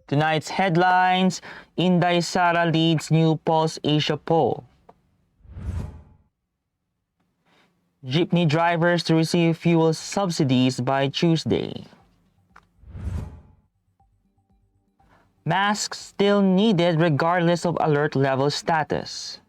Tonight's headlines: Inday Sara leads new Pulse Asia poll. Jeepney drivers to receive fuel subsidies by Tuesday. Masks still needed regardless of alert level status.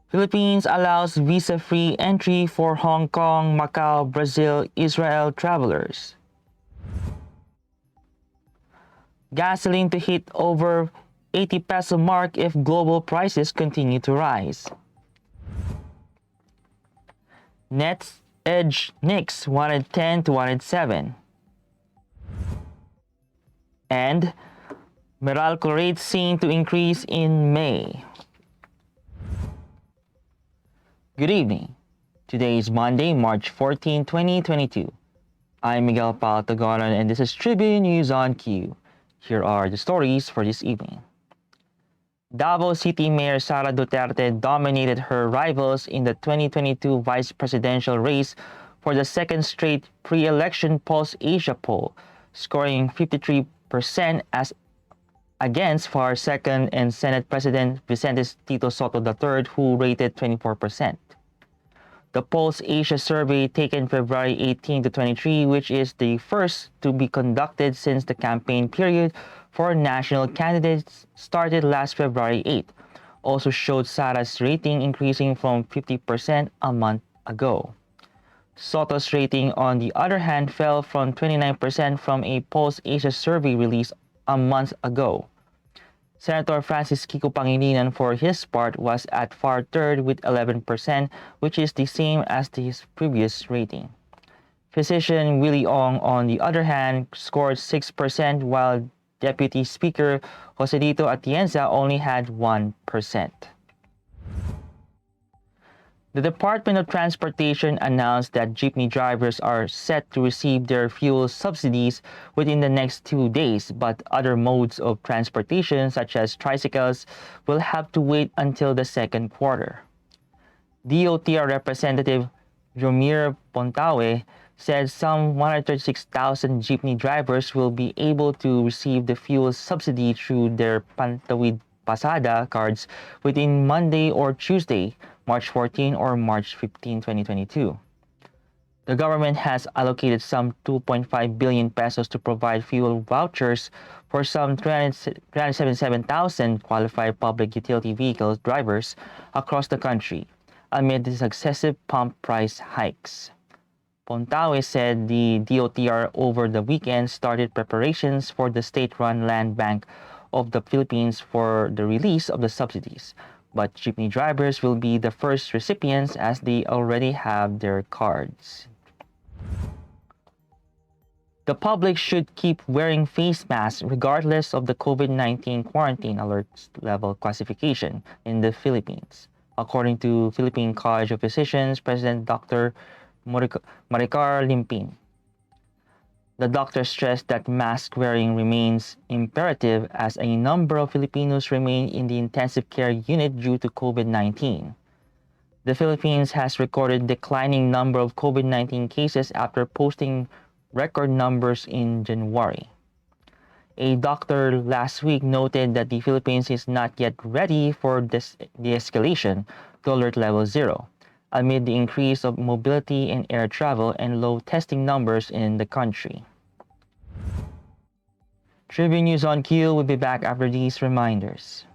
Philippines allows visa-free entry for Hong Kong, Macau, Brazil, Israel travelers. Gasoline to hit over 80 peso mark if global prices continue to rise. Nets edge Knicks 110 to 107. And Meralco rates seen to increase in May. Good evening. Today is Monday, March 14, 2022. I'm Miguel Paltagonan and this is Tribune News on Q. Here are the stories for this evening. Davao City Mayor Sara Duterte dominated her rivals in the 2022 vice presidential race for the second straight pre-election Pulse Asia poll, scoring 53% as against far second and Senate President Vicente Tito Soto III, who rated 24%. The Pulse Asia survey taken February 18 to 23, which is the first to be conducted since the campaign period for national candidates started last February 8, also showed Sara's rating increasing from 50% a month ago. Soto's rating, on the other hand, fell from 29% from a Pulse Asia survey released a month ago. Senator Francis Kiko Pangilinan, for his part, was at far third with 11%, which is the same as his previous rating. Physician Willie Ong, on the other hand, scored 6%, while Deputy Speaker Joselito Atienza only had 1%. The Department of Transportation announced that jeepney drivers are set to receive their fuel subsidies within the next 2 days, but other modes of transportation, such as tricycles, will have to wait until the second quarter. DOTR Representative Jomir Pontawe said some 136,000 jeepney drivers will be able to receive the fuel subsidy through their Pantawid Pasada cards within Monday or Tuesday, March 14 or March 15, 2022. The government has allocated some 2.5 billion pesos to provide fuel vouchers for some 377,000 qualified public utility vehicle drivers across the country amid the successive pump price hikes. Pontawe said the DOTR over the weekend started preparations for the state-run land bank of the Philippines for the release of the subsidies, but jeepney drivers will be the first recipients as they already have their cards. The public should keep wearing face masks regardless of the COVID-19 quarantine alert level classification in the Philippines, according to Philippine College of Physicians President Dr. Maricar Limpin. The doctor stressed that mask wearing remains imperative as a number of Filipinos remain in the intensive care unit due to COVID-19. The Philippines has recorded declining number of COVID-19 cases after posting record numbers in January. A doctor last week noted that the Philippines is not yet ready for this de-escalation to alert level 0, amid the increase of mobility in air travel and low testing numbers in the country. Tribune News on Q will be back after these reminders.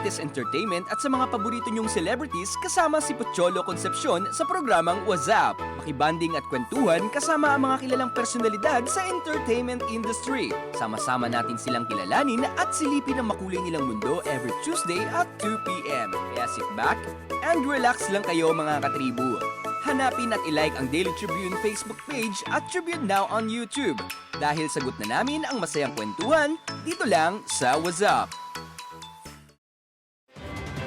latest entertainment at sa mga paborito nyong celebrities kasama si Pocholo Concepcion sa programang What's Up. Makibanding at kwentuhan kasama ang mga kilalang personalidad sa entertainment industry. Sama-sama natin silang kilalanin at silipin ang makulay nilang mundo every Tuesday at 2 p.m. Kaya sit back and relax lang kayo mga katribu. Hanapin at ilike ang Daily Tribune Facebook page at Tribune Now on YouTube. Dahil sagot na namin ang masayang kwentuhan, dito lang sa What's Up.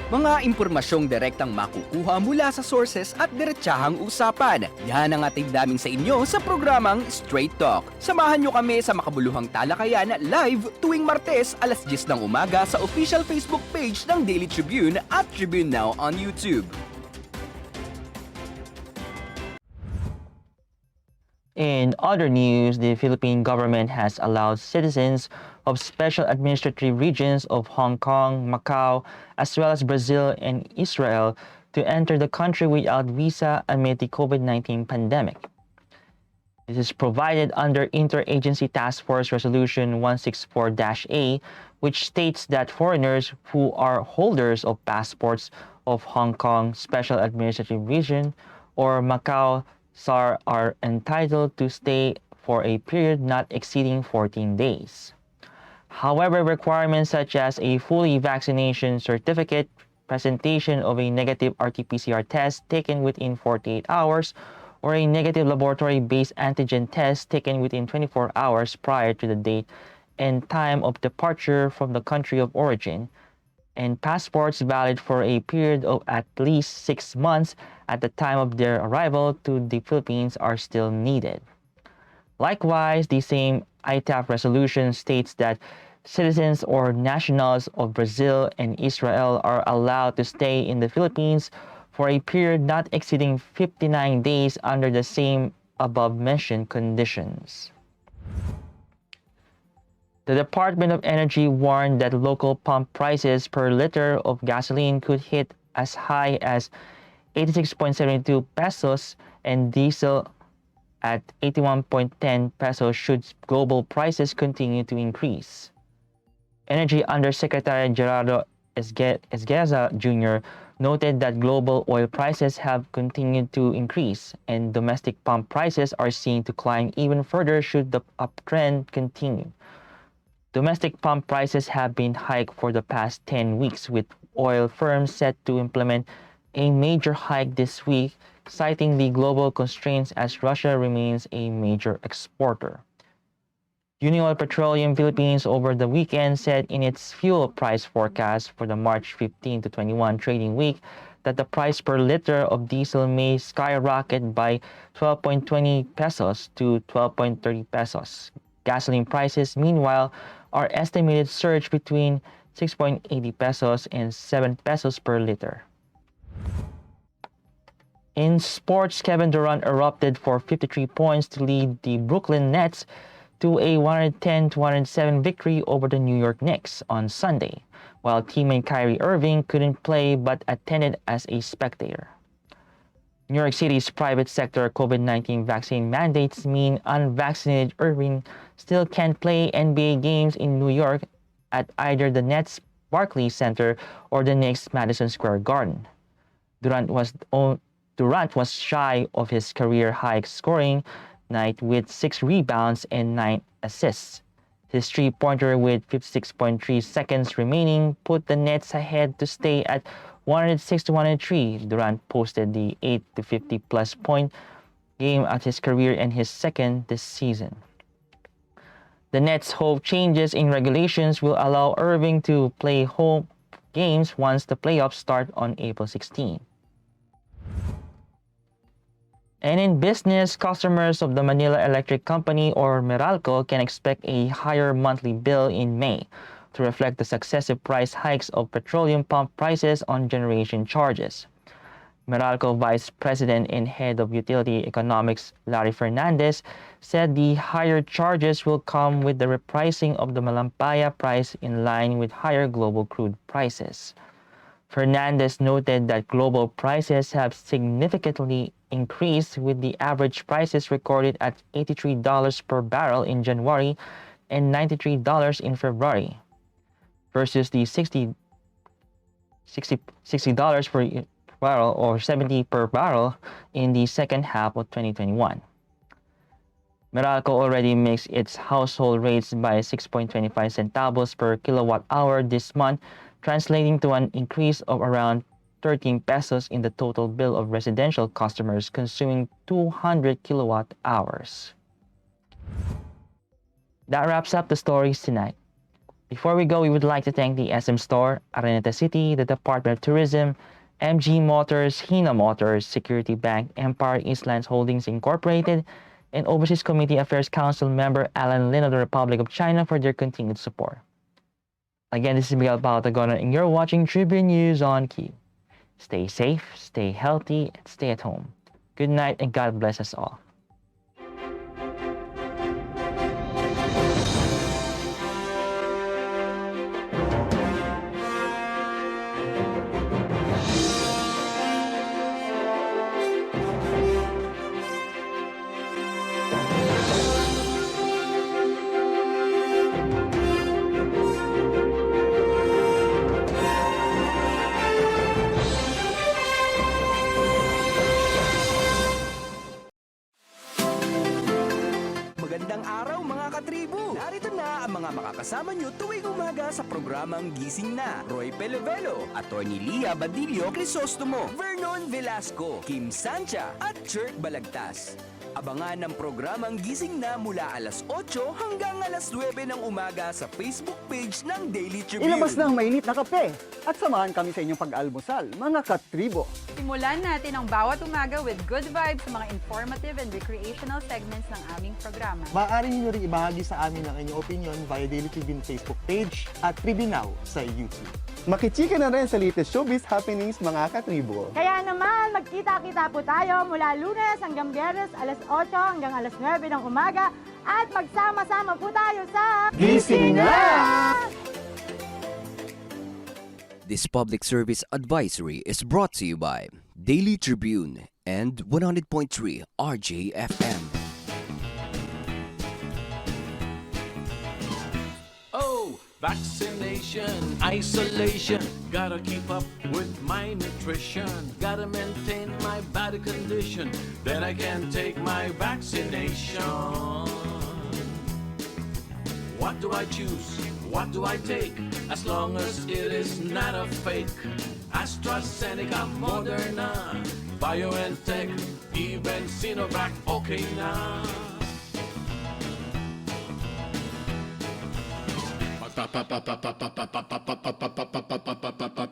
Mga impormasyong direktang makukuha mula sa sources at diretsahang usapan. Yan ang atid namin sa inyo sa programang Straight Talk. Samahan nyo kami sa makabuluhang talakayan live tuwing Martes alas 10 ng umaga sa official Facebook page ng Daily Tribune at Tribune Now on YouTube. In other news, the Philippine government has allowed citizens of special administrative regions of Hong Kong, Macau, as well as Brazil and Israel to enter the country without visa amid the COVID-19 pandemic. This is provided under Interagency Task Force Resolution 164-A, which states that foreigners who are holders of passports of Hong Kong Special Administrative Region or Macau SAR are entitled to stay for a period not exceeding 14 days. However, requirements such as a fully vaccination certificate, presentation of a negative RT-PCR test taken within 48 hours, or a negative laboratory-based antigen test taken within 24 hours prior to the date and time of departure from the country of origin, and passports valid for a period of at least 6 months at the time of their arrival to the Philippines are still needed. Likewise, the same ITAF resolution states that citizens or nationals of Brazil and Israel are allowed to stay in the Philippines for a period not exceeding 59 days under the same above-mentioned conditions. The Department of Energy warned that local pump prices per liter of gasoline could hit as high as 86.72 pesos and diesel at 81.10 pesos should global prices continue to increase. Energy Undersecretary Gerardo Esgueza Jr. noted that global oil prices have continued to increase and domestic pump prices are seen to climb even further should the uptrend continue. Domestic pump prices have been hiked for the past 10 weeks, with oil firms set to implement a major hike this week, citing the global constraints as Russia remains a major exporter. Union Petroleum Philippines over the weekend said in its fuel price forecast for the March 15 to 21 trading week that the price per liter of diesel may skyrocket by 12.20 pesos to 12.30 pesos. Gasoline prices, meanwhile, are estimated surge between 6.80 pesos and 7 pesos per liter. In sports, Kevin Durant erupted for 53 points to lead the Brooklyn Nets to a 110-107 victory over the New York Knicks on Sunday, while teammate Kyrie Irving couldn't play but attended as a spectator. New York City's private sector COVID-19 vaccine mandates mean unvaccinated Irving still can't play NBA games in New York at either the Nets Barclays Center or the Knicks Madison Square Garden. Durant was shy of his career-high scoring night with 6 rebounds and 9 assists. His three-pointer with 56.3 seconds remaining put the Nets ahead to stay at 106-103. Durant posted the 8-50-plus point game at his career and his second this season. The Nets hope changes in regulations will allow Irving to play home games once the playoffs start on April 16. And in business, customers of the Manila Electric Company or Meralco can expect a higher monthly bill in May to reflect the successive price hikes of petroleum pump prices on generation charges. Meralco Vice President and Head of Utility Economics Larry Fernandez said the higher charges will come with the repricing of the Malampaya price in line with higher global crude prices. Fernandez noted that global prices have significantly increased, with the average prices recorded at $83 per barrel in January and $93 in February, versus the $60 $60 per barrel or 70 per barrel in the second half of 2021. Meralco already makes its household rates by 6.25 centavos per kilowatt hour this month, translating to an increase of around 13 pesos in the total bill of residential customers consuming 200 kilowatt hours. That wraps up the stories tonight. Before we go, we would like to thank the SM Store, Araneta City, the Department of Tourism, MG Motors, Hina Motors, Security Bank, Empire Eastlands Holdings Incorporated, and Overseas Committee Affairs Council member Alan Lin of the Republic of China for their continued support. Again, this is Miguel Pautagono, and you're watching Tribune News on Q. Stay safe, stay healthy, and stay at home. Good night, and God bless us all. Magandang araw mga katribu! Narito na ang mga makakasama nyo tuwing umaga sa programang Gising Na. Roy Pelevelo, Atty. Lia Badillo Crisostomo, Vernon Velasco, Kim Sancha at Chirk Balagtas. Abangan ang programang Gising Na mula alas 8 hanggang alas 9 ng umaga sa Facebook page ng Daily Tribune. Ilabas na ang mainit na kape at samahan kami sa inyong pag-almusal, mga katribo. Simulan natin ang bawat umaga with good vibes sa mga informative and recreational segments ng aming programa. Maaari niyo rin ibahagi sa amin ang inyong opinion via Daily Tribune Facebook page at Tribune Now sa YouTube. Makichika na rin sa latest showbiz happenings, mga katribo. Kaya naman, magkita-kita po tayo mula Lunes hanggang Biyernes, alas 8 hanggang alas 9 ng umaga at magsama-sama po tayo sa Gising Na! This public service advisory is brought to you by Daily Tribune and 100.3 RJFM. Oh, vaccination, isolation. Gotta keep up with my nutrition. Gotta maintain my body condition. Then I can take my vaccination. What do I choose? What do I take? As long as it is not a fake. AstraZeneca, Moderna, BioNTech, even Sinovac, okay na.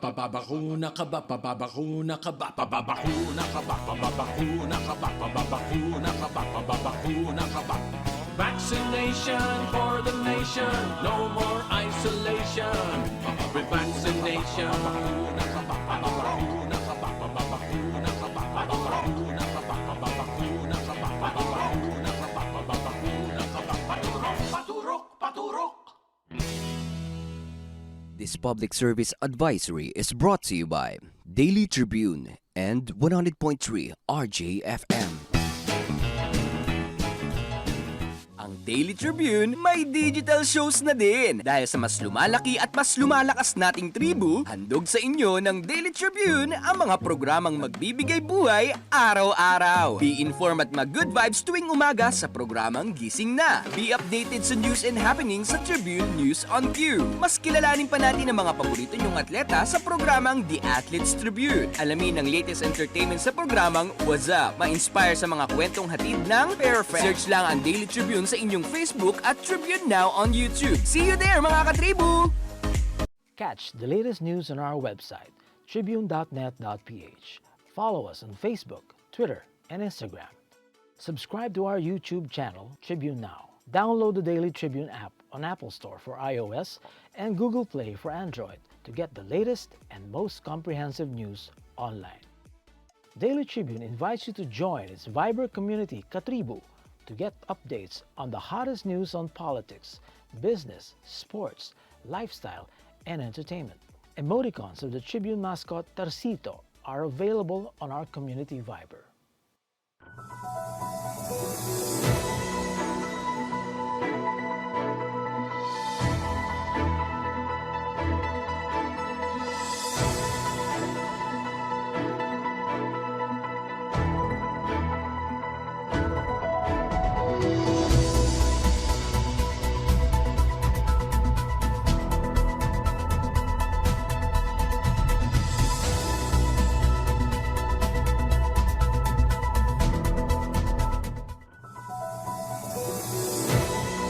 Pababakuna ka ba? Pababakuna ka ba? Pababakuna ka ba? Pababakuna ka ba? Pababakuna ka ba? Pababakuna ka ba? Vaccination for the nation, no more isolation. With vaccination, pababakuna ka ba? Pababakuna ka ba? Pababakuna ka ba? Pababakuna ka ba? Pababakuna ka ba? Pababakuna ka ba? Pababakuna ka ba? Paturok, paturok, paturok. This public service advisory is brought to you by Daily Tribune and 100.3 RJFM. Ang Daily Tribune may digital shows na din. Dahil sa mas lumalaki at mas lumalakas nating tribu, handog sa inyo ng Daily Tribune ang mga programang magbibigay buhay araw-araw. Be informed at mag-good vibes tuwing umaga sa programang Gising Na. Be updated sa news and happenings sa Tribune News on Q. Mas kilalanin pa natin ang mga paborito nyong atleta sa programang The Athletes Tribune. Alamin ang latest entertainment sa programang What's Up. Ma-inspire sa mga kwentong hatid ng Perfect. Search lang ang Daily Tribune sa inyong Facebook at Tribune Now on YouTube. See you there, mga katribu! Catch the latest news on our website, tribune.net.ph. Follow us on Facebook, Twitter, and Instagram. Subscribe to our YouTube channel, Tribune Now. Download the Daily Tribune app on Apple Store for iOS and Google Play for Android to get the latest and most comprehensive news online. Daily Tribune invites you to join its Viber community, Katribu, to get updates on the hottest news on politics, business, sports, lifestyle, and entertainment. Emoticons of the Tribune mascot Tarsito are available on our community Viber.